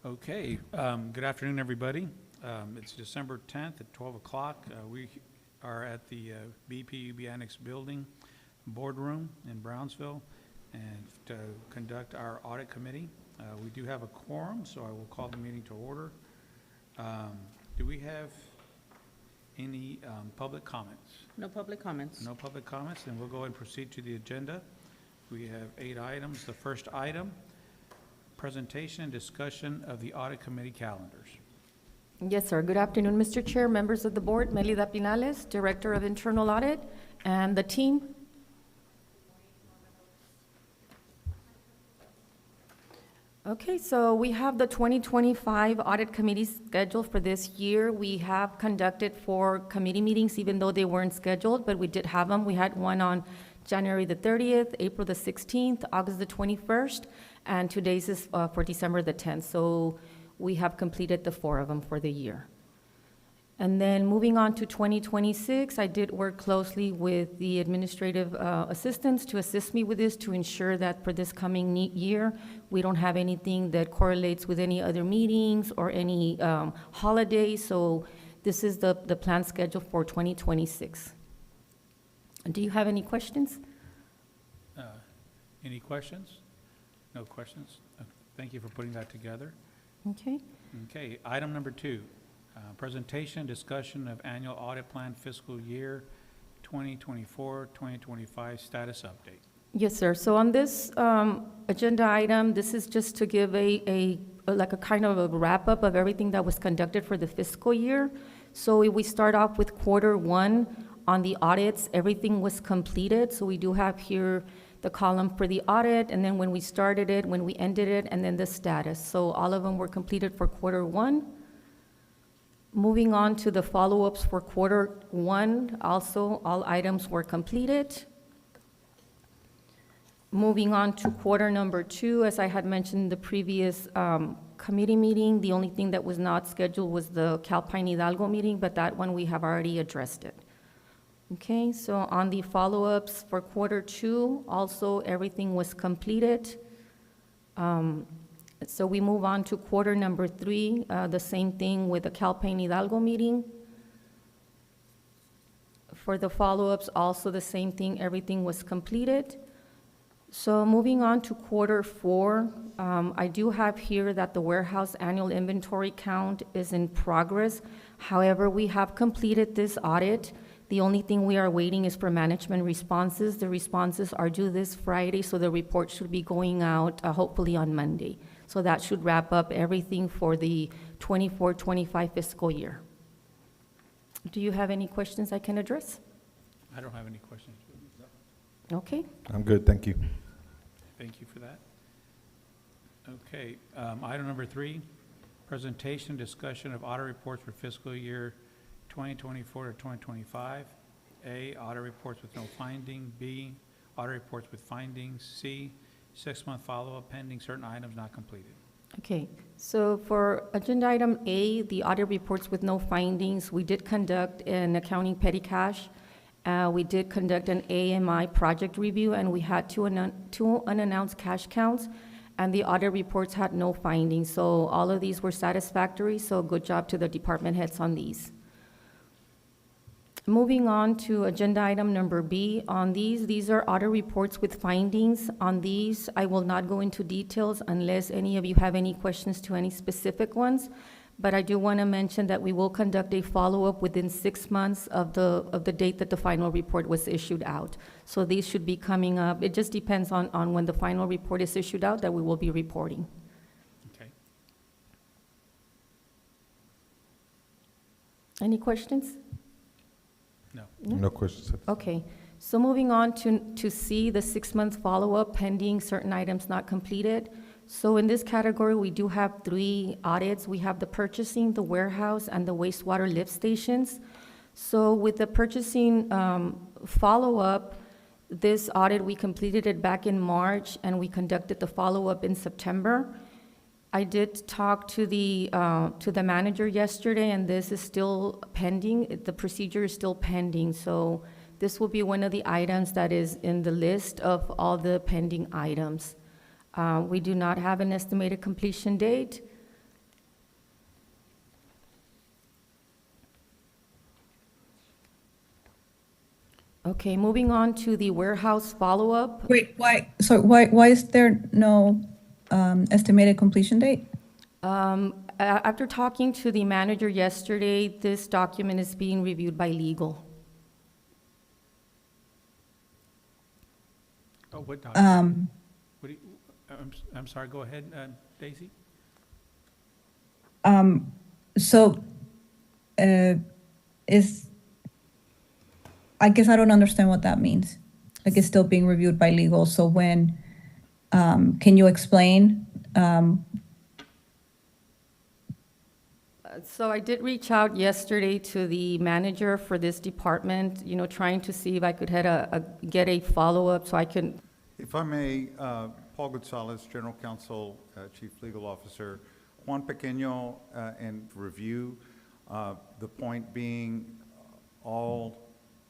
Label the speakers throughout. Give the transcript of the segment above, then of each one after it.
Speaker 1: Okay, good afternoon, everybody. It's December 10th at 12 o'clock. We are at the BPUB Annex Building Boardroom in Brownsville and to conduct our audit committee. We do have a quorum, so I will call the meeting to order. Do we have any public comments?
Speaker 2: No public comments.
Speaker 1: No public comments, then we'll go ahead and proceed to the agenda. We have 8 items. The first item, presentation and discussion of the audit committee calendars.
Speaker 3: Yes, sir. Good afternoon, Mr. Chair, members of the board, Melida Pinales, Director of Internal Audit, and the team. Okay, so we have the 2025 Audit Committee scheduled for this year. We have conducted 4 committee meetings, even though they weren't scheduled, but we did have them. We had one on January the 30th, April the 16th, August the 21st, and today's is for December the 10th. So we have completed the 4 of them for the year. And then moving on to 2026, I did work closely with the administrative assistants to assist me with this to ensure that for this coming year, we don't have anything that correlates with any other meetings or any holidays. So this is the plan schedule for 2026. Do you have any questions?
Speaker 1: Any questions? No questions? Thank you for putting that together.
Speaker 3: Okay.
Speaker 1: Okay, item number 2, presentation, discussion of annual audit plan fiscal year 2024-2025 status update.
Speaker 3: Yes, sir. So on this agenda item, this is just to give a kind of a wrap-up of everything that was conducted for the fiscal year. So if we start off with Q1 on the audits, everything was completed. So we do have here the column for the audit, and then when we started it, when we ended it, and then the status. So all of them were completed for Q1. Moving on to the follow-ups for Q1, also all items were completed. Moving on to quarter number 2, as I had mentioned in the previous committee meeting, the only thing that was not scheduled was the Calpine Hidalgo meeting, but that one we have already addressed it. Okay, so on the follow-ups for Q2, also everything was completed. So we move on to quarter number 3, the same thing with the Calpine Hidalgo meeting. For the follow-ups, also the same thing, everything was completed. So moving on to Q4, I do have here that the warehouse annual inventory count is in progress. However, we have completed this audit. The only thing we are waiting is for management responses. The responses are due this Friday, so the report should be going out hopefully on Monday. So that should wrap up everything for the 24-25 fiscal year. Do you have any questions I can address?
Speaker 1: I don't have any questions.
Speaker 3: Okay.
Speaker 4: I'm good, thank you.
Speaker 1: Thank you for that. Okay, item number 3, presentation, discussion of audit reports for fiscal year 2024 to 2025. A, audit reports with no finding. B, audit reports with findings. C, 6-month follow-up pending certain items not completed.
Speaker 3: Okay, so for agenda item A, the audit reports with no findings, we did conduct an accounting petty cash. We did conduct an AMI project review, and we had two unannounced cash counts, and the audit reports had no findings. So all of these were satisfactory, so good job to the department heads on these. Moving on to agenda item number B, on these are audit reports with findings. On these, I will not go into details unless any of you have any questions to any specific ones. But I do want to mention that we will conduct a follow-up within 6 months of the date that the final report was issued out. So these should be coming up. It just depends on when the final report is issued out that we will be reporting.
Speaker 1: Okay.
Speaker 3: Any questions?
Speaker 1: No.
Speaker 4: No questions.
Speaker 3: Okay, so moving on to C, the 6-month follow-up pending certain items not completed. So in this category, we do have 3 audits. We have the purchasing, the warehouse, and the wastewater lift stations. So with the purchasing follow-up, this audit, we completed it back in March, and we conducted the follow-up in September. I did talk to the manager yesterday, and this is still pending. The procedure is still pending, so this will be one of the items that is in the list of all the pending items. We do not have an estimated completion date, Okay, moving on to the warehouse follow-up.
Speaker 2: Wait, why is there no estimated completion date?
Speaker 3: After talking to the manager yesterday, this document is being reviewed by legal.
Speaker 1: Oh, what document? What do you, I'm sorry, go ahead, Daisy?
Speaker 2: So, is, I guess I don't understand what that means. Like, it's still being reviewed by legal, so when, can you explain?
Speaker 3: So I did reach out yesterday to the manager for this department, you know, trying to see if I could get a follow-up so I can,
Speaker 4: If I may, Paul Gonzalez, General Counsel, Chief Legal Officer, Juan Pequeño, and review, the point being all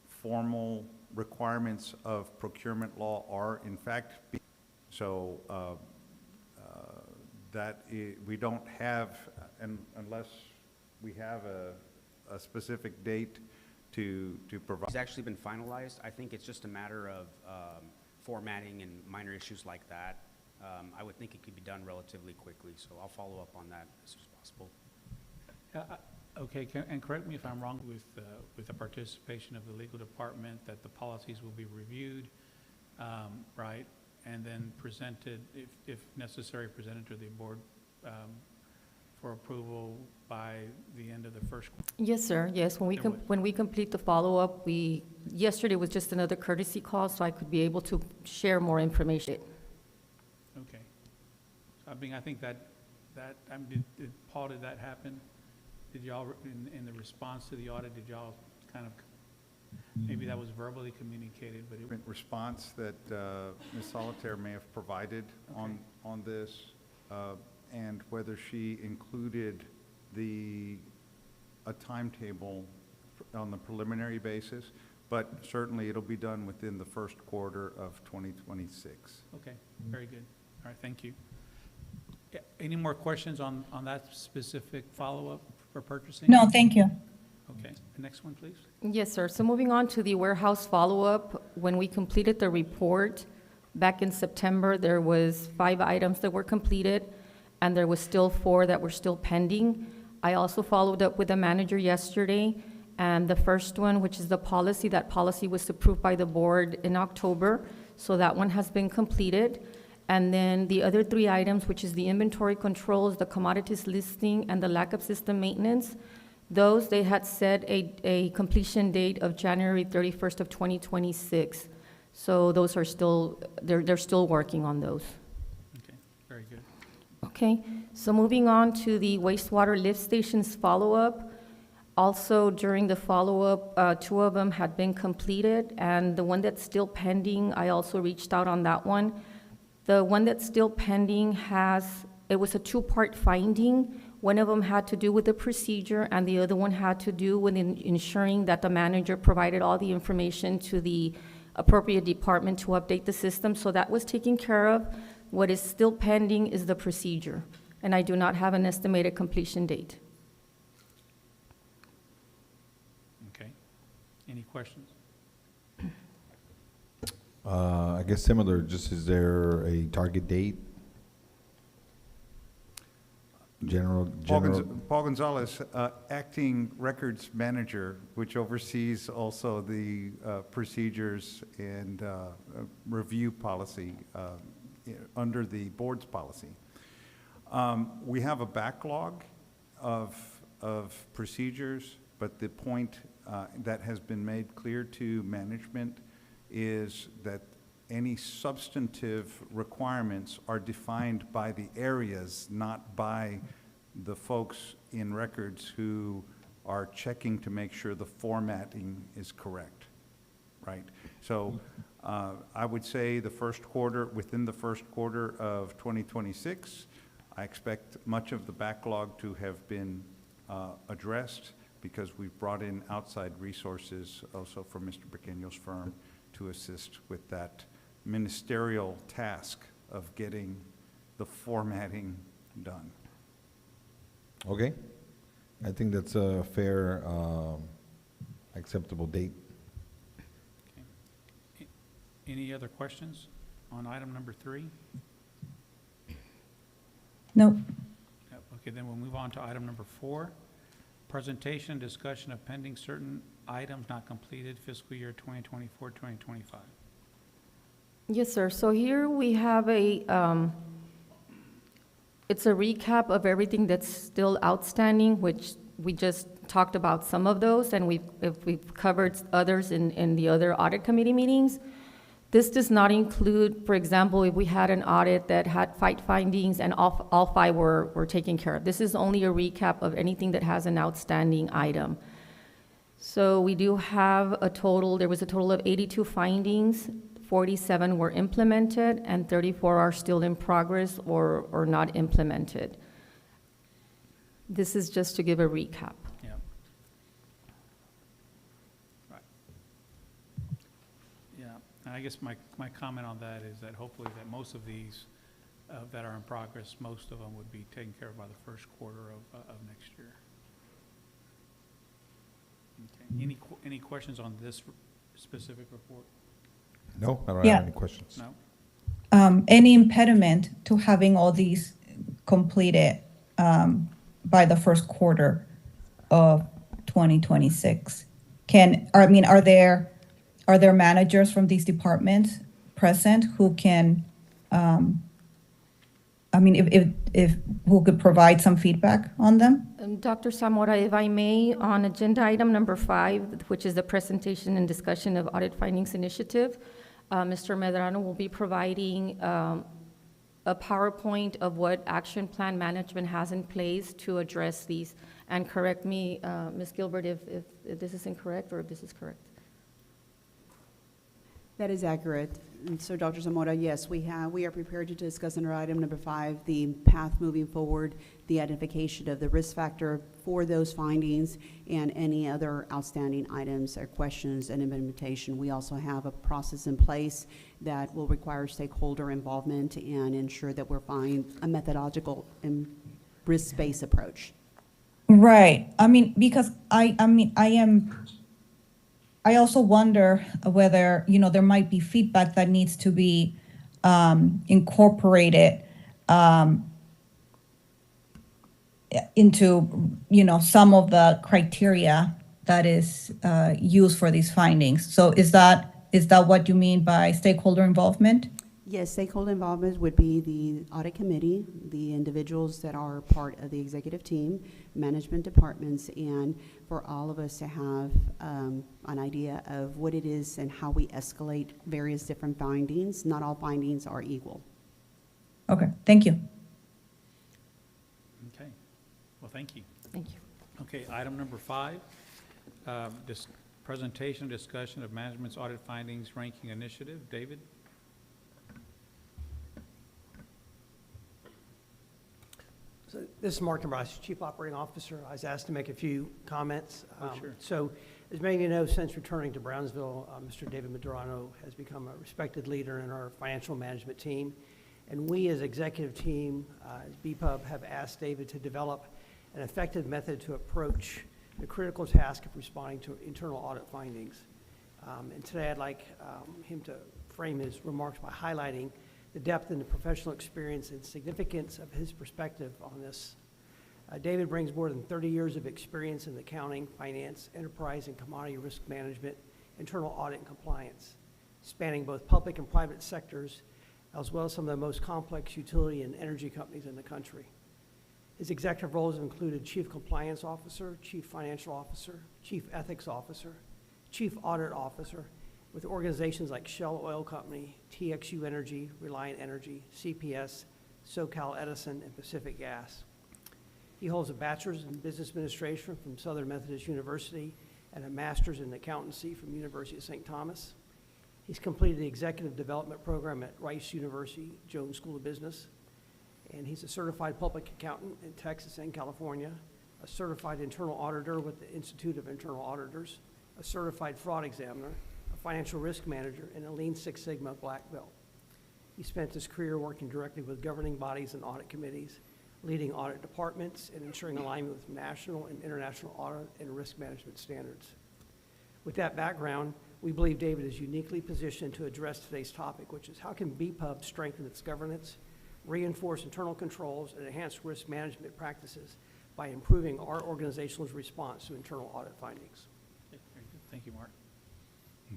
Speaker 4: formal requirements of procurement law are in fact, so we don't have, and unless we have a specific date to provide.
Speaker 5: It's actually been finalized. I think it's just a matter of formatting and minor issues like that. I would think it could be done relatively quickly, so I'll follow up on that as soon as possible.
Speaker 1: Okay, and correct me if I'm wrong, with the participation of the legal department, that the policies will be reviewed, right? And then presented, if necessary, presented to the board for approval by the end of the first quarter.
Speaker 3: yes, sir, yes, when we complete the follow-up, yesterday was just another courtesy call, so I could be able to share more information.
Speaker 1: Okay. I mean, I think Paul, did that happen? Did y'all, in the response to the audit, did y'all kind of, maybe that was verbally communicated, but it,
Speaker 4: Response that Ms. Solitaire may have provided on this, and whether she included a timetable on the preliminary basis, but certainly it'll be done within the first quarter of 2026.
Speaker 1: okay, very good. All right, thank you. Yeah, any more questions on that specific follow-up for purchasing?
Speaker 2: No, thank you.
Speaker 1: Okay, the next one, please.
Speaker 3: Yes, sir. So moving on to the warehouse follow-up, when we completed the report back in September, there was 5 items that were completed, and there was still 4 that were still pending. I also followed up with the manager yesterday, and the first one, which is the policy, that policy was approved by the board in October, so that one has been completed. And then the other 3 items, which is the inventory controls, the commodities listing, and the lack of system maintenance, those, they had set a completion date of January 31st of 2026. So those are still, they're still working on those.
Speaker 1: Okay, very good.
Speaker 3: Okay, so moving on to the wastewater lift stations follow-up. Also, during the follow-up, 2 of them had been completed, and the one that's still pending, I also reached out on that one. The one that's still pending it was a 2-part finding. One of them had to do with the procedure, and the other one had to do with ensuring that the manager provided all the information to the appropriate department to update the system. So that was taken care of. What is still pending is the procedure, and I do not have an estimated completion date.
Speaker 1: Okay. Any questions?
Speaker 6: I guess similar, just is there a target date? General.
Speaker 4: Paul Gonzalez, acting records manager, which oversees also the procedures and review policy under the board's policy. We have a backlog of procedures, but the point that has been made clear to management is that any substantive requirements are defined by the areas, not by the folks in records who are checking to make sure the formatting is correct, right? So I would say within the first quarter of 2026, I expect much of the backlog to have been addressed, because we've brought in outside resources also from Mr. Pequeño's firm to assist with that ministerial task of getting the formatting done.
Speaker 6: Okay. I think that's a fair, acceptable date.
Speaker 1: Okay. Any other questions on item number 3?
Speaker 2: No.
Speaker 1: Yep, okay, then we'll move on to item number 4. Presentation and discussion of pending certain items not completed fiscal year 2024, 2025.
Speaker 3: Yes, sir. So here we have it's a recap of everything that's still outstanding, which we just talked about some of those, and we've covered others in the other audit committee meetings. This does not include, for example, if we had an audit that had 5 findings and all 5 were taken care of. This is only a recap of anything that has an outstanding item. So we do have there was a total of 82 findings, 47 were implemented, and 34 are still in progress or not implemented. This is just to give a recap.
Speaker 1: Yeah. Right. Yeah, and I guess my comment on that is that hopefully that most of these that are in progress, most of them would be taken care of by the first quarter of next year. Okay. Any questions on this specific report?
Speaker 6: No, I don't
Speaker 2: Yeah.
Speaker 6: have any questions.
Speaker 1: No?
Speaker 2: Any impediment to having all these completed by the first quarter of 2026? Are there managers from these departments present who can, if who could provide some feedback on them?
Speaker 3: Dr. Zamora, if I may, on agenda item number 5, which is the presentation and discussion of audit findings initiative, Mr. Medrano will be providing a PowerPoint of what action plan management has in place to address these. And correct me, Ms. Gilbert, if this is incorrect or if this is correct.
Speaker 7: That is accurate. And so, Dr. Zamora, yes, we are prepared to discuss under item number 5, the path moving forward, the identification of the risk factor for those findings, and any other outstanding items or questions and implementation. We also have a process in place that will require stakeholder involvement and ensure that we're finding a methodological and risk-based approach.
Speaker 2: Right. Because I also wonder whether, there might be feedback that needs to be incorporated into, some of the criteria that is used for these findings. So is that what you mean by stakeholder involvement?
Speaker 7: Yes, stakeholder involvement would be the audit committee, the individuals that are part of the executive team, management departments, and for all of us to have an idea of what it is and how we escalate various different findings. Not all findings are equal.
Speaker 2: Okay, thank you.
Speaker 1: Okay. Well, thank you.
Speaker 3: Thank you.
Speaker 1: Okay, item number 5, this presentation, discussion of management's audit findings ranking initiative. David?
Speaker 8: So this is Mark Dombrowski, Chief Operating Officer. I was asked to make a few comments.
Speaker 1: Sure.
Speaker 8: So as many of you know, since returning to Brownsville, Mr. David Medrano has become a respected leader in our financial management team. And we as executive team, as BPUB, have asked David to develop an effective method to approach the critical task of responding to internal audit findings. And today I'd like him to frame his remarks by highlighting the depth and the professional experience and significance of his perspective on this. David brings more than 30 years of experience in accounting, finance, enterprise, and commodity risk management, internal audit, and compliance, spanning both public and private sectors, as well as some of the most complex utility and energy companies in the country. His executive roles have included Chief Compliance Officer, Chief Financial Officer, Chief Ethics Officer, Chief Audit Officer, with organizations like Shell Oil Company, TXU Energy, Reliant Energy, CPS, SoCal Edison, and Pacific Gas. He holds a bachelor's in business administration from Southern Methodist University and a master's in accountancy from University of St. Thomas. He's completed the executive development program at Rice University Jones School of Business, and he's a certified public accountant in Texas and California, a certified internal auditor with the Institute of Internal Auditors, a certified fraud examiner, a financial risk manager, and a Lean Six Sigma black belt. He spent his career working directly with governing bodies and audit committees, leading audit departments, and ensuring alignment with national and international audit and risk management standards. With that background, We believe David is uniquely positioned to address today's topic, which is how can BPUB strengthen its governance, reinforce internal controls, and enhance risk management practices by improving our organizational response to internal audit findings.
Speaker 1: Okay, very good. Thank you, Mark.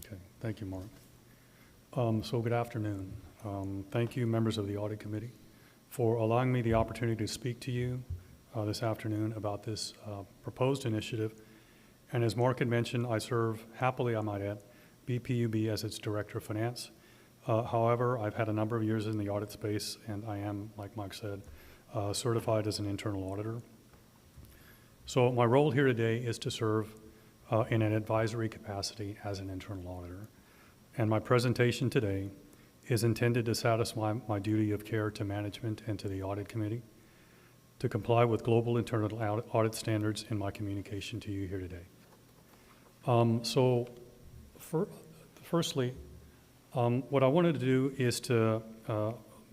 Speaker 9: Okay, thank you, Mark. So good afternoon. Thank you, members of the Audit Committee, for allowing me the opportunity to speak to you this afternoon about this proposed initiative. And as Mark had mentioned, I serve happily, I might add, BPUB as its Director of Finance. However, I've had a number of years in the audit space, and I am, like Mike said, certified as an internal auditor. So my role here today is to serve in an advisory capacity as an internal auditor. And my presentation today is intended to satisfy my duty of care to management and to the Audit Committee, to comply with global internal audit standards in my communication to you here today. Firstly, what I wanted to do is to,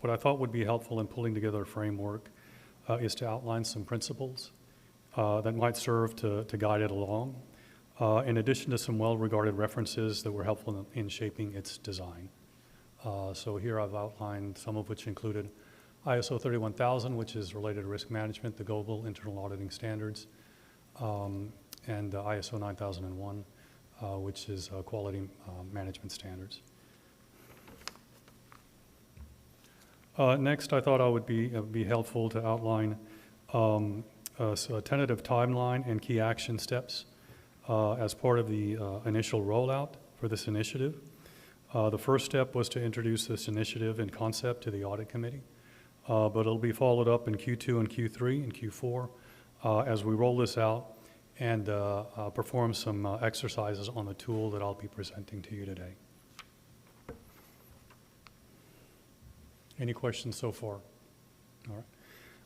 Speaker 9: what I thought would be helpful in pulling together a framework is to outline some principles that might serve to guide it along, in addition to some well-regarded references that were helpful in shaping its design. So here I've outlined some of which included ISO 31000, which is related to risk management, the global internal auditing standards, and ISO 9001, which is quality management standards. Next, I thought I would be helpful to outline a tentative timeline and key action steps as part of the initial rollout for this initiative. The first step was to introduce this initiative in concept to the Audit Committee, but it'll be followed up in Q2 and Q3 and Q4 as we roll this out and perform some exercises on the tool that I'll be presenting to you today. Any questions so far? All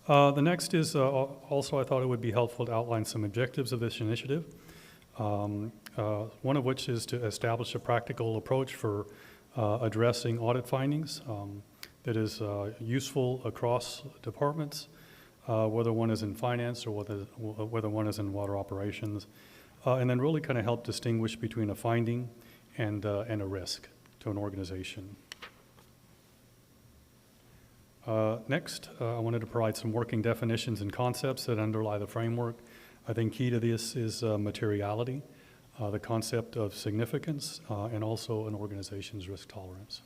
Speaker 9: right. The next is also I thought it would be helpful to outline some objectives of this initiative, one of which is to establish a practical approach for addressing audit findings that is useful across departments, whether one is in finance or whether one is in water operations, and then really kind of help distinguish between a finding and a risk to an organization. Next, I wanted to provide some working definitions and concepts that underlie the framework. I think key to this is materiality, the concept of significance, and also an organization's risk tolerance.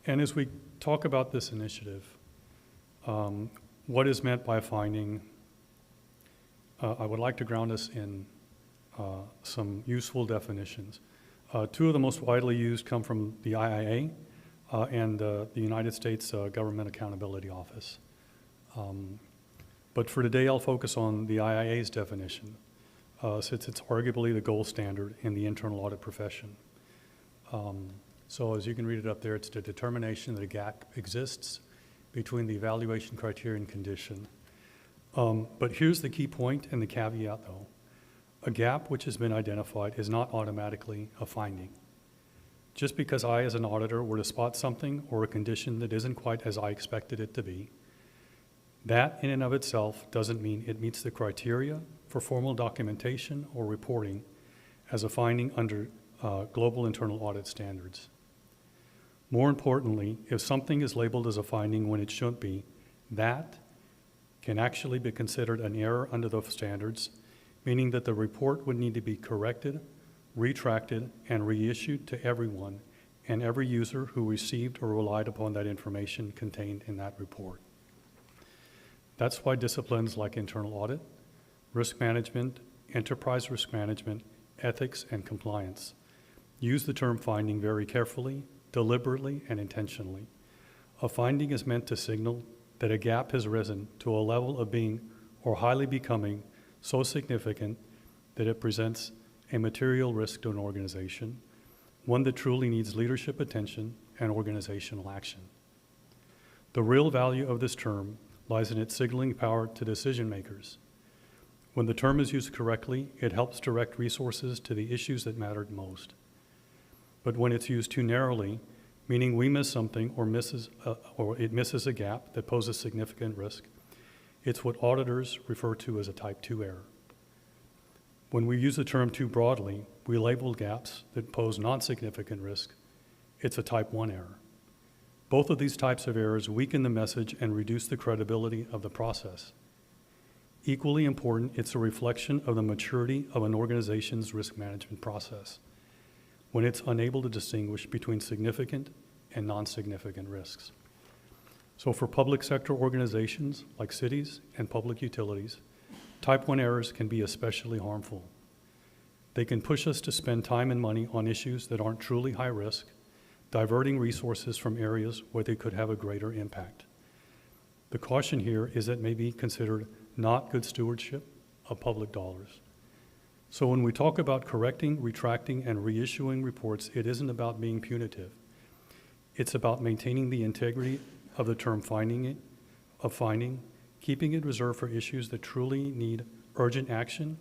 Speaker 9: And as we talk about this initiative, what is meant by finding, I would like to ground us in some useful definitions. Two of the most widely used come from the IIA and the United States Government Accountability Office. But for today, I'll focus on the IIA's definition, since it's arguably the gold standard in the internal audit profession. So as you can read it up there, it's the determination that a gap exists between the evaluation criteria and condition. But here's the key point and the caveat, though. A gap which has been identified is not automatically a finding. Just because I, as an auditor, were to spot something or a condition that isn't quite as I expected it to be, that in and of itself doesn't mean it meets the criteria for formal documentation or reporting as a finding under global internal audit standards. More importantly, if something is labeled as a finding when it shouldn't be, that can actually be considered an error under those standards, meaning that the report would need to be corrected, retracted, and reissued to everyone and every user who received or relied upon that information contained in that report. That's why disciplines like internal audit, risk management, enterprise risk management, ethics, and compliance use the term finding very carefully, deliberately, and intentionally. A finding is meant to signal that a gap has risen to a level of being or highly becoming so significant that it presents a material risk to an organization, one that truly needs leadership attention and organizational action. The real value of this term lies in its signaling power to decision makers. When the term is used correctly, it helps direct resources to the issues that mattered most. But when it's used too narrowly, meaning we miss something or it misses a gap that poses significant risk, it's what auditors refer to as a type 2 error. When we use the term too broadly, we label gaps that pose non-significant risk. It's a type 1 error. Both of these types of errors weaken the message and reduce the credibility of the process. Equally important, it's a reflection of the maturity of an organization's risk management process when it's unable to distinguish between significant and non-significant risks. So for public sector organizations like cities and public utilities, type 1 errors can be especially harmful. They can push us to spend time and money on issues that aren't truly high risk, diverting resources from areas where they could have a greater impact. The caution here is that it may be considered not good stewardship of public dollars. So when we talk about correcting, retracting, and reissuing reports, it isn't about being punitive. It's about maintaining the integrity of the term finding, keeping it reserved for issues that truly need urgent action,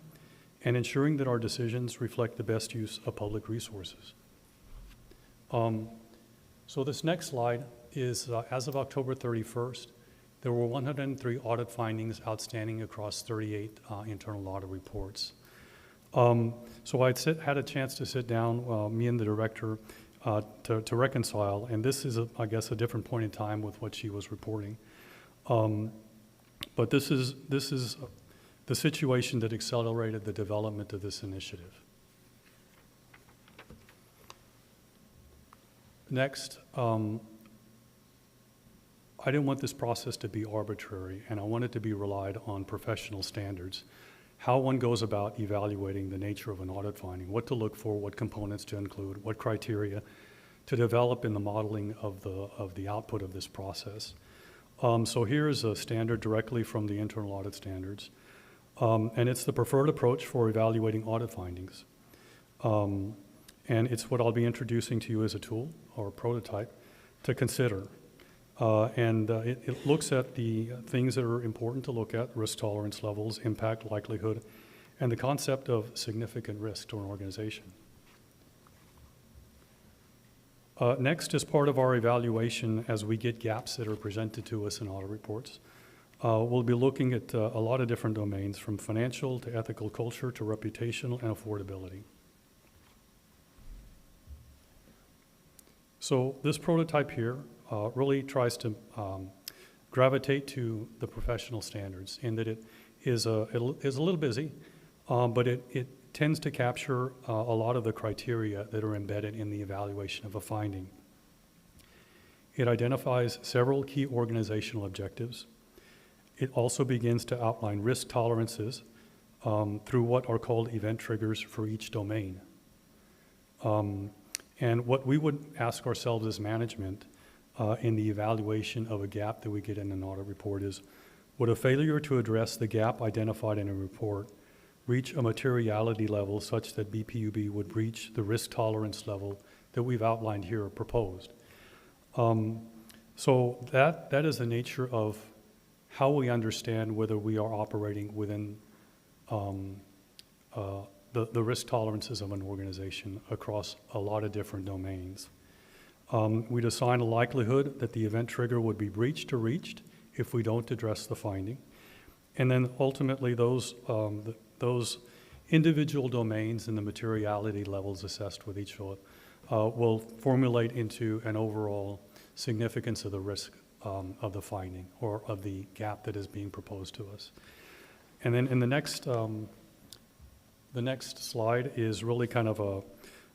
Speaker 9: and ensuring that our decisions reflect the best use of public resources. So this next slide is, as of October 31st, there were 103 audit findings outstanding across 38 internal audit reports. So I'd had a chance to sit down, me and the director, to reconcile, and this is, I guess, a different point in time with what she was reporting. But this is the situation that accelerated the development of this initiative. Next, I didn't want this process to be arbitrary, and I want it to be relied on professional standards. How one goes about evaluating the nature of an audit finding, what to look for, what components to include, what criteria to develop in the modeling of the output of this process. So here is a standard directly from the internal audit standards, and it's the preferred approach for evaluating audit findings. And it's what I'll be introducing to you as a tool or a prototype to consider. It looks at the things that are important to look at: risk tolerance levels, impact, likelihood, and the concept of significant risk to an organization. Next, as part of our evaluation, as we get gaps that are presented to us in audit reports, we'll be looking at a lot of different domains, from financial to ethical culture to reputational and affordability. So this prototype here really tries to gravitate to the professional standards, in that it is a little busy, but it tends to capture a lot of the criteria that are embedded in the evaluation of a finding. It identifies several key organizational objectives. It also begins to outline risk tolerances through what are called event triggers for each domain. And what we would ask ourselves as management in the evaluation of a gap that we get in an audit report is, would a failure to address the gap identified in a report reach a materiality level such that BPUB would reach the risk tolerance level that we've outlined here or proposed? So that is the nature of how we understand whether we are operating within the risk tolerances of an organization across a lot of different domains. We'd assign a likelihood that the event trigger would be breached or reached if we don't address the finding. And then ultimately those individual domains and the materiality levels assessed with each audit will formulate into an overall significance of the risk of the finding or of the gap that is being proposed to us. And then in the next slide is really kind of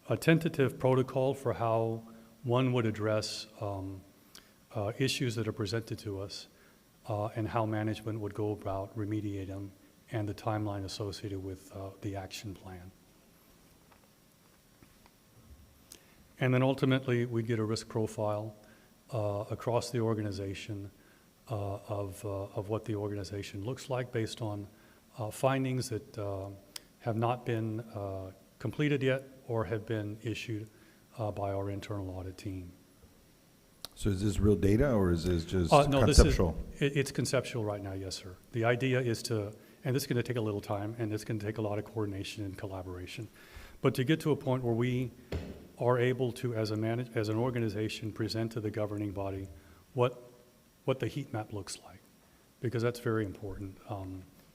Speaker 9: a tentative protocol for how one would address issues that are presented to us and how management would go about remediating them and the timeline associated with the action plan. And then ultimately, we get a risk profile across the organization of what the organization looks like based on findings that have not been completed yet or have been issued by our internal audit team.
Speaker 6: So is this real data, or is this just
Speaker 9: No,
Speaker 6: conceptual?
Speaker 9: It's conceptual right now, yes, sir. The idea is to, and this is going to take a little time, and it's going to take a lot of coordination and collaboration, but to get to a point where we are able to, as an organization, present to the governing body what the heat map looks like, because that's very important.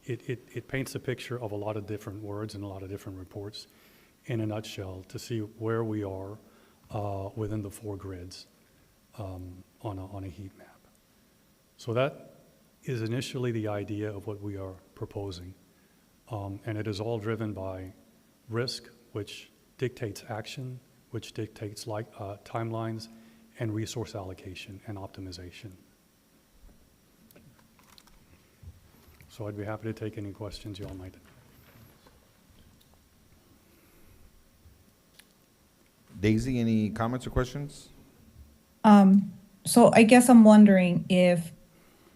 Speaker 9: it paints a picture of a lot of different words and a lot of different reports in a nutshell to see where we are within the 4 grids on a heat map. So that is initially the idea of what we are proposing. And it is all driven by risk, which dictates action, which dictates timelines, and resource allocation and optimization. So I'd be happy to take any questions you all might.
Speaker 6: Daisy, any comments or questions?
Speaker 2: So I guess I'm wondering if,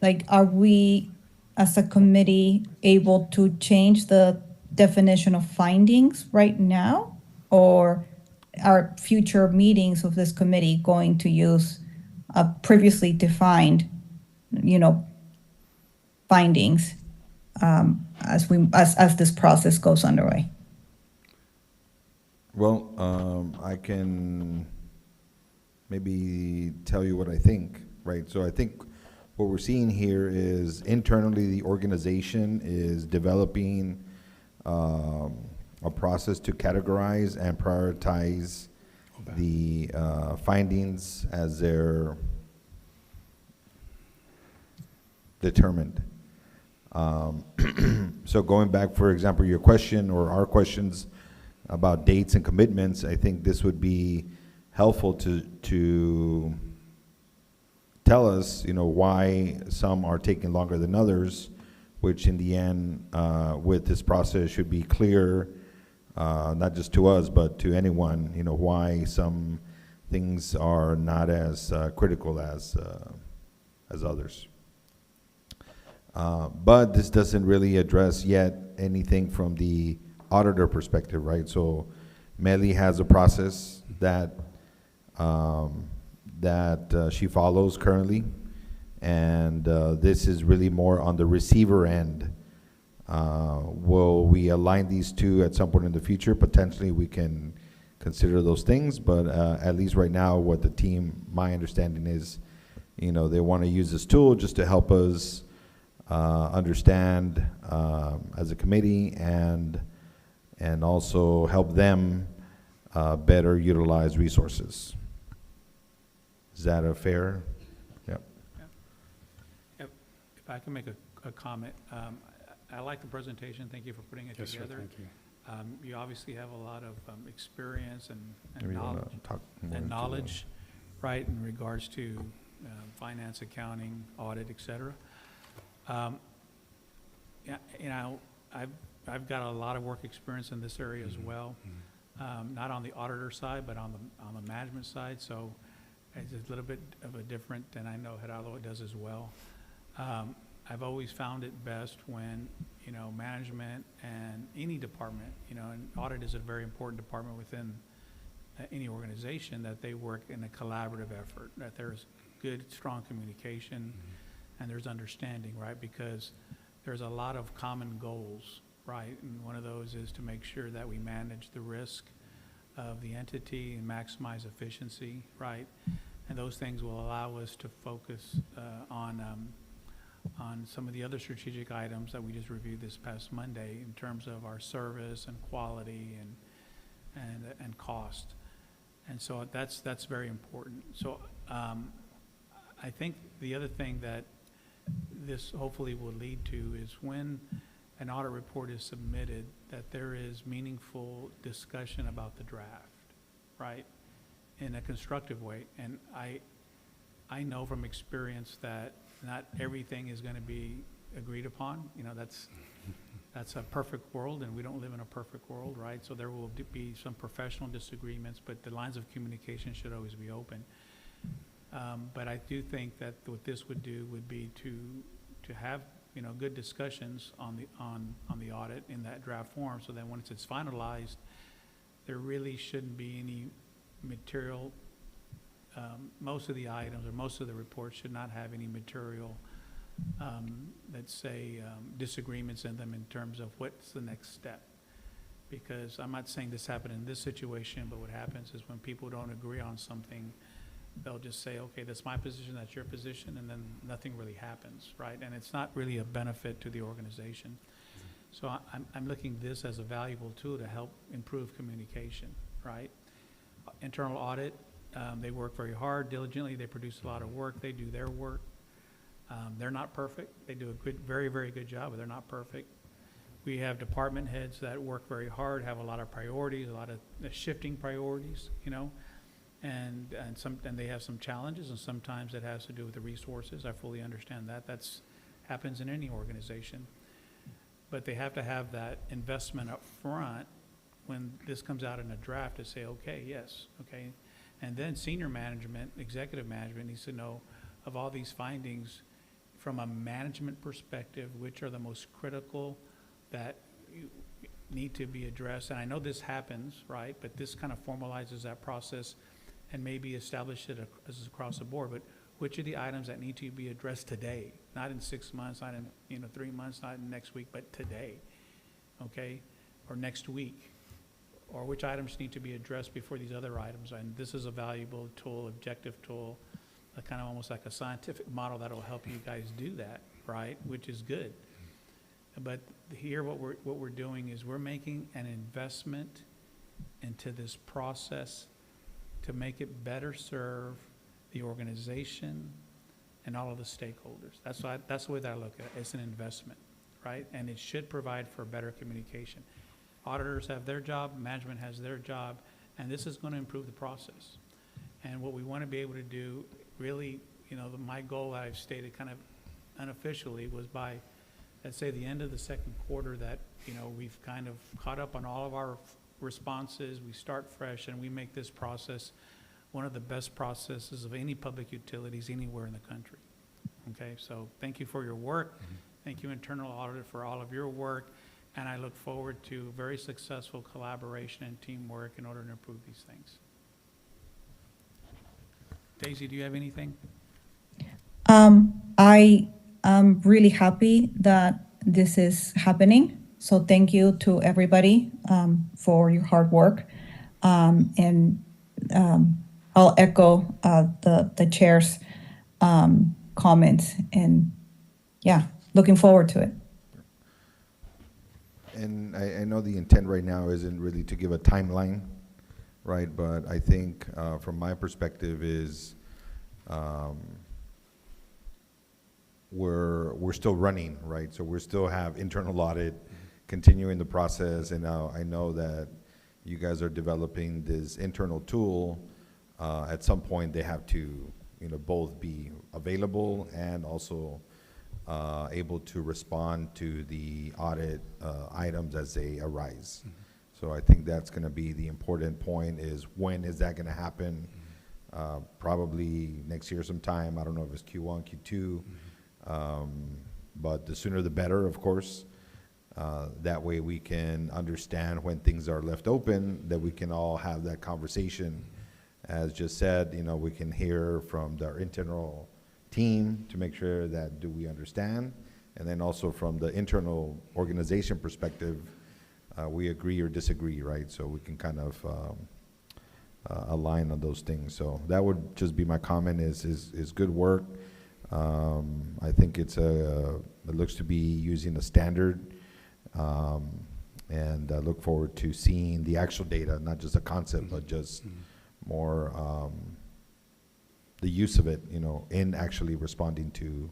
Speaker 2: like, are we as a committee able to change the definition of findings right now? Or are future meetings of this committee going to use previously defined, findings as this process goes underway?
Speaker 6: Well, I can maybe tell you what I think, right? So I think what we're seeing here is internally the organization is developing a process to categorize and prioritize the findings as they're determined. So going back, for example, your question or our questions about dates and commitments, I think this would be helpful to tell us, why some are taking longer than others, which in the end, with this process should be clear, not just to us, but to anyone, why some things are not as critical as others. But this doesn't really address yet anything from the auditor perspective, right? So Melly has a process that she follows currently, and this is really more on the receiver end. Will we align these two at some point in the future? Potentially we can consider those things, but at least right now what the team, my understanding is, they want to use this tool just to help us understand as a committee and also help them better utilize resources. Is that a fair? Yep.
Speaker 1: If I can make a comment, I like the presentation. Thank you for putting it
Speaker 9: Yes, sir,
Speaker 1: together.
Speaker 9: thank you.
Speaker 1: You obviously have a lot of experience
Speaker 6: Maybe
Speaker 1: and
Speaker 6: you wanna
Speaker 1: knowledge,
Speaker 6: talk more into
Speaker 1: knowledge, right, in regards to finance, accounting, audit, et cetera. Yeah, I've got a lot of work experience in this area as well, not on the auditor side, but on the management side. So it's a little bit of a different, and I know Gerardo does as well. I've always found it best when, management and any department, and audit is a very important department within any organization, that they work in a collaborative effort, that there's good, strong communication, and there's understanding, right? Because there's a lot of common goals, right? And one of those is to make sure that we manage the risk of the entity and maximize efficiency, right? And those things will allow us to focus on some of the other strategic items that we just reviewed this past Monday in terms of our service and quality and cost. And so that's very important. So I think the other thing that this hopefully will lead to is when an audit report is submitted, that there is meaningful discussion about the draft, right, in a constructive way. And I know from experience that not everything is going to be agreed upon. That's a perfect world, and we don't live in a perfect world, right? So there will be some professional disagreements, but the lines of communication should always be open. But I do think that what this would do would be to have good discussions on the audit in that draft form, so that once it's finalized, there really shouldn't be any material. Most of the items or most of the reports should not have any material, let's say, disagreements in them in terms of what's the next step. Because I'm not saying this happened in this situation, but what happens is when people don't agree on something, they'll just say, okay, that's my position, that's your position, and then nothing really happens, right? And it's not really a benefit to the organization. So I'm looking at this as a valuable tool to help improve communication, right? Internal audit, they work very hard, diligently, they produce a lot of work, they do their work. They're not perfect, they do a good, very, very good job, but they're not perfect. We have department heads that work very hard, have a lot of priorities, a lot of shifting priorities, you know, and they have some challenges, and sometimes it has to do with the resources. I fully understand that. That's happens in any organization. But they have to have that investment up front when this comes out in a draft to say, okay, yes, okay. And then senior management, executive management needs to know of all these findings from a management perspective, which are the most critical that need to be addressed. And I know this happens, right? But this kind of formalizes that process and maybe establish it as across the board. But which are the items that need to be addressed today? Not in 6 months, not in 3 months, not in next week, but today, okay? Or next week. Or which items need to be addressed before these other items. And this is a valuable tool, objective tool, a kind of almost like a scientific model that will help you guys do that, right? Which is good. But here what we're doing is we're making an investment into this process to make it better serve the organization and all of the stakeholders. That's the way that I look at it. It's an investment, right? And it should provide for better communication. Auditors have their job, management has their job, and this is going to improve the process. And what we want to be able to do, really, you know, my goal that I've stated kind of unofficially was by, let's say, the end of the second quarter that, you know, we've kind of caught up on all of our responses, we start fresh, and we make this process one of the best processes of any public utilities anywhere in the country. Okay, so thank you for your work. Thank you, Internal Auditor, for all of your work. And I look forward to very successful collaboration and teamwork in order to improve these things. Daisy, do you have anything?
Speaker 2: I am really happy that this is happening. So thank you to everybody for your hard work. And I'll echo the chair's comments. And yeah, looking forward to it.
Speaker 6: And I know the intent right now isn't really to give a timeline, right? But I think from my perspective is we're still running, right? So we still have internal audit continuing the process. And now I know that you guys are developing this internal tool. At some point they have to, you know, both be available and also able to respond to the audit items as they arise. So I think that's going to be the important point is when is that going to happen? Probably next year sometime. I don't know if it's Q1, Q2, but the sooner the better, of course. That way we can understand when things are left open, that we can all have that conversation. As just said, you know, we can hear from their internal team to make sure that do we understand, and then also from the internal organization perspective, we agree or disagree, right? So we can kind of align on those things. So that would just be my comment. Is good work. I think it looks to be using a standard, and I look forward to seeing the actual data, not just a concept, but just more. The use of it, you know, in actually responding to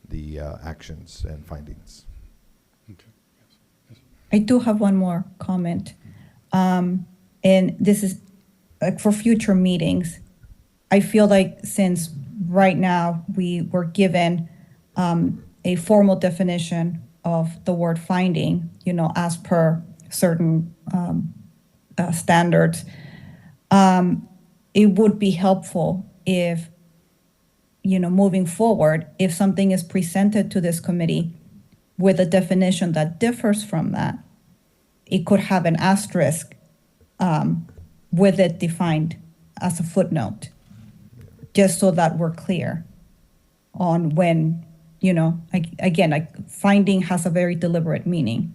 Speaker 6: the actions and findings.
Speaker 9: Okay. Yes. Yes.
Speaker 2: I do have one more comment. And this is like for future meetings. I feel like since right now we were given a formal definition of the word finding, you know, as per certain standards, it would be helpful if, you know, moving forward, if something is presented to this committee with a definition that differs from that, it could have an asterisk with it defined as a footnote, just so that we're clear on when, you know, again, like finding has a very deliberate meaning.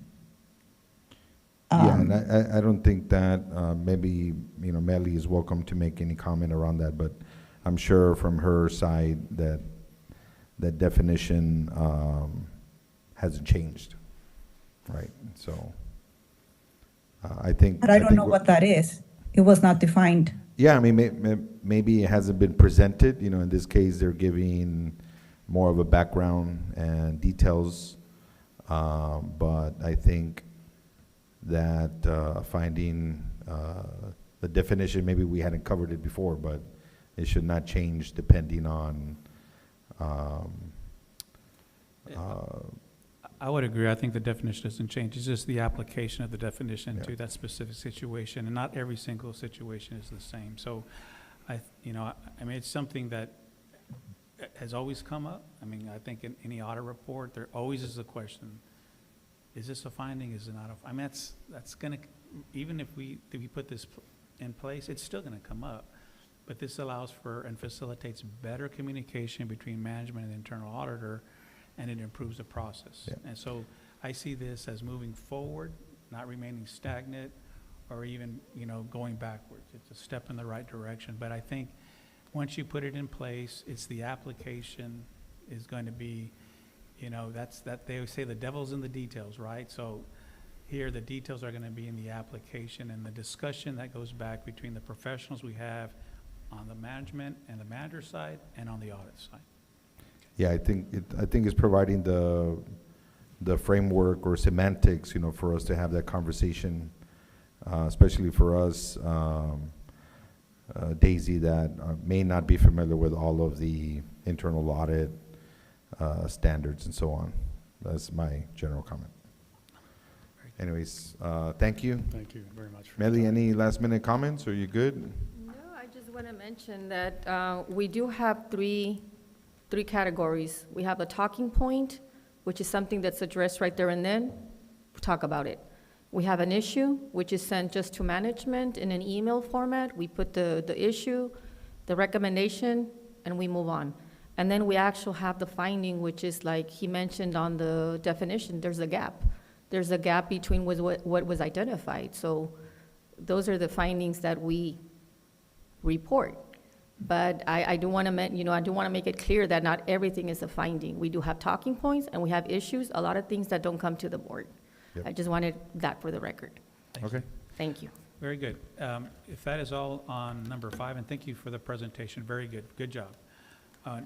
Speaker 6: Yeah, and I don't think that maybe, you know, Melly is welcome to make any comment around that, but I'm sure from her side that definition hasn't changed. right? So, I think.
Speaker 2: But I don't
Speaker 6: think
Speaker 2: know
Speaker 6: we're-
Speaker 2: what that is. It was not defined.
Speaker 6: Yeah, I mean, maybe it hasn't been presented, in this case, they're giving more of a background and details. But I think that, finding, the definition, maybe we hadn't covered it before, but it should not change depending on,
Speaker 1: I would agree. I think the definition doesn't change. It's just the application of the definition
Speaker 6: Yeah.
Speaker 1: to that specific situation, and not every single situation is the same. So I mean, it's something that has always come up. I mean, I think in any audit report, there always is a question, is this a finding, is it not a, I mean, that's gonna, even if we put this in place, it's still gonna come up. But this allows for and facilitates better communication between management and the internal auditor, and it improves the process.
Speaker 6: Yeah.
Speaker 1: And so I see this as moving forward, not remaining stagnant, or even, going backwards. It's a step in the right direction. But I think once you put it in place, it's the application is going to be, they always say the devil's in the details, right? So here, the details are going to be in the application and the discussion that goes back between the professionals we have on the management and the manager side and on the audit side.
Speaker 6: yeah, I think it's providing the framework or semantics, for us to have that conversation, especially for us, Daisy, that may not be familiar with all of the internal audit standards and so on. That's my general comment. Anyways, thank you.
Speaker 9: Thank you very much.
Speaker 6: Melly, any last minute comments? Are you good?
Speaker 3: No, I just want to mention that we do have three categories. We have a talking point, which is something that's addressed right there and then, we talk about it. We have an issue, which is sent just to management in an email format. We put the issue, the recommendation, and we move on. And then we actually have the finding, which is like he mentioned on the definition, there's a gap. There's a gap between what was identified. So those are the findings that we report. But I do want to, I do want to make it clear that not everything is a finding. We do have talking points and we have issues, a lot of things that don't come to the board.
Speaker 6: Yep.
Speaker 3: I just wanted that for the record.
Speaker 6: Okay.
Speaker 3: Thank you.
Speaker 1: Very good. If that is all on number 5, and thank you for the presentation, very good. Good job.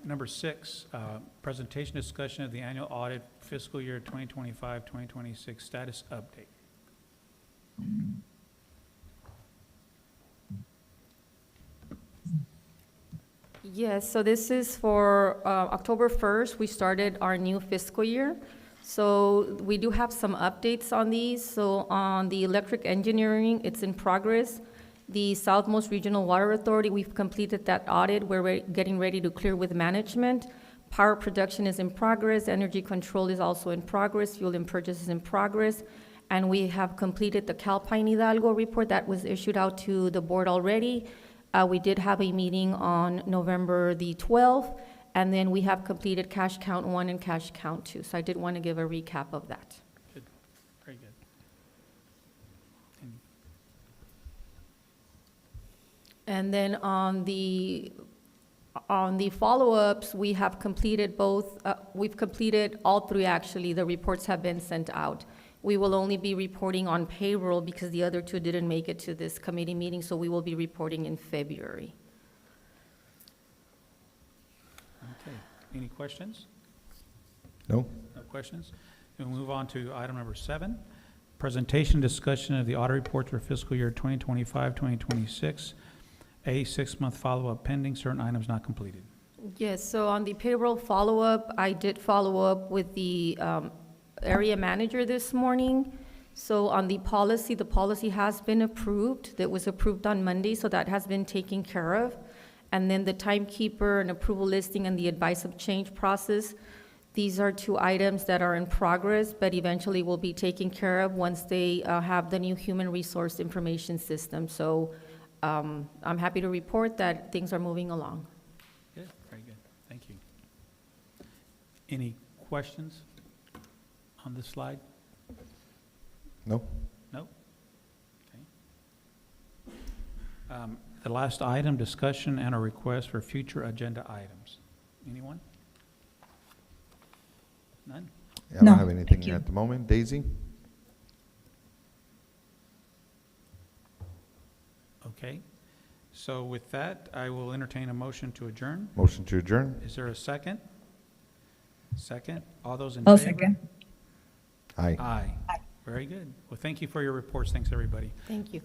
Speaker 1: Number 6, presentation discussion of the annual audit fiscal year 2025-2026 status update.
Speaker 3: Yes, so this is for October 1st, we started our new fiscal year. So we do have some updates on these. So on the electric engineering, it's in progress. The Southmost Regional Water Authority, we've completed that audit. We're getting ready to clear with management. Power production is in progress. Energy control is also in progress. Fuel and purchase is in progress. And we have completed the Calpine Hidalgo report that was issued out to the board already. We did have a meeting on November the 12th, and then we have completed cash count 1 and cash count 2. So I did want to give a recap of that.
Speaker 1: Good. Very good.
Speaker 3: And then on the follow-ups, we have completed both, we've completed all 3 actually. The reports have been sent out. We will only be reporting on payroll because the other 2 didn't make it to this committee meeting, so we will be reporting in February.
Speaker 1: Okay. Any questions?
Speaker 6: No?
Speaker 1: No questions? We'll move on to item number 7, presentation discussion of the audit report for fiscal year 2025-2026. A 6-month follow-up pending, certain items not completed.
Speaker 3: Yes, so on the payroll follow-up, I did follow up with the area manager this morning. So on the policy has been approved. That was approved on Monday, so that has been taken care of. And then the timekeeper and approval listing and the advice of change process, these are 2 items that are in progress, but eventually will be taken care of once they have the new human resource information system. So I'm happy to report that things are moving along.
Speaker 1: Good, very good. Thank you. Any questions on this slide?
Speaker 6: No?
Speaker 1: No? Okay. The last item, discussion and a request for future agenda items. Anyone? None?
Speaker 6: I don't
Speaker 2: No,
Speaker 6: have anything
Speaker 2: thank you.
Speaker 6: at the moment. Daisy?
Speaker 1: Okay. So with that, I will entertain a motion to adjourn.
Speaker 6: Motion to adjourn?
Speaker 1: Is there a second? Second? All those in
Speaker 2: I'll
Speaker 1: favor?
Speaker 2: second.
Speaker 6: Aye.
Speaker 1: Aye. Very good. Well, thank you for your reports. Thanks, everybody.
Speaker 3: Thank you.